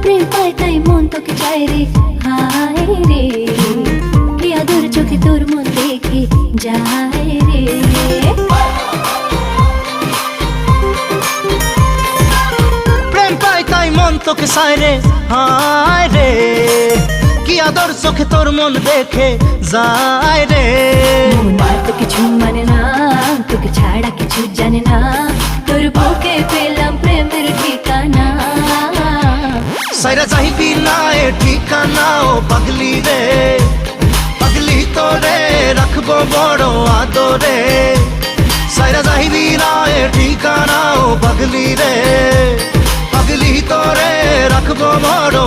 প্রেম পাই তাই মন তোকে চাই রে, হায় রে কি আদর চোখে তোর মন দেখে যায় রে। প্রেম পাই তাই মন তোকে চাই রে, হায় রে কি আদর চোখে তোর মন দেখে যায় রে। মন আর তো কিছু মানে না, তোকে ছাড়া কিছু জানে না, তোর বুকে পেলাম প্রেমের ঠিকানা। সাইরা যাইবি না এ ঠিকানা ও পাগলি রে, পাগলি তোরে রাখবো বড় আদরে। সাইরা যাইবি না এ ঠিকানা ও পাগলি রে, পাগলি তোরে রাখবো বড়